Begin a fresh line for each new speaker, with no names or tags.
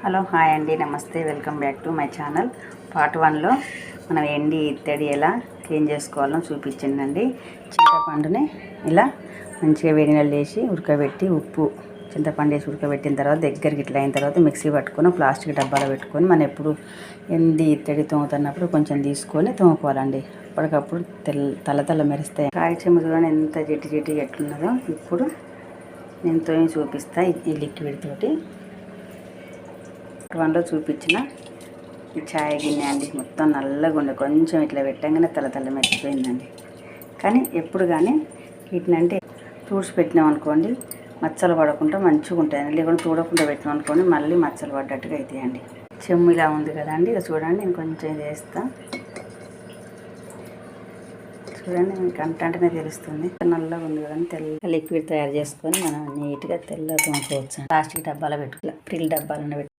Hello hi అండి, నమస్తే, welcome back to my channel. Part 1లో మనం ఎండి ఇత్తడి ఎలా క్లీన్ చేసుకోవాలో చూపించిందండి. చింతపండుని ఇలా మంచిగా వేడి నీళ్ళు వేసి ఉడకబెట్టి ఉప్పు చింతపండు వేసి ఉడకబెట్టిన తర్వాత దగ్గరికి ఇట్లా అయిన తర్వాత మిక్సీ పట్టుకొని ప్లాస్టిక్ డబ్బాలో పెట్టుకొని మనం ఎప్పుడు ఎండి ఇత్తడి తోముతున్నప్పుడు కొంచెం తీసుకొని తోముకోవాలండి. అప్పటికప్పుడు తల మెరుస్తాయి. కాయ చెమ్మ చూడండి ఎంత జిడ్డు జిడ్డు ఎట్లున్నదో. ఇప్పుడు నేను తోమి చూపిస్తా. ఈ లిక్విడ్ తోటి 1లో చూపించిన ఈ ఛాయ్ గిన్నె అండి. మొత్తం నల్లగా ఉండే, కొంచెం ఇట్లా పెట్టగానే తల మెచ్చిపోయిందండి. కానీ ఎప్పుడు కానీ వీటినంటే తూడ్చి పెట్టినాం అనుకోండి, మచ్చలు పడకుండా మంచిగా ఉంటాయండి. లేకుండా తూడకుండా పెట్టినాం అనుకోండి మళ్ళీ మచ్చలు పడ్డట్టుగా అవుతాయండి. చెమ్ము ఇలా ఉంది కదండి, ఇక చూడండి నేను కొంచెం చేస్తా. చూడండి మీకు అంటేనే తెలుస్తుంది. నల్లగా ఉంది కదండి. తెల్ల లిక్విడ్ తయారు చేసుకొని మనం నీట్గా తెల్ల తోముకోవచ్చు. ప్లాస్టిక్ డబ్బాలో పెట్టుకోవాలి, ప్రిల్ డబ్బాలను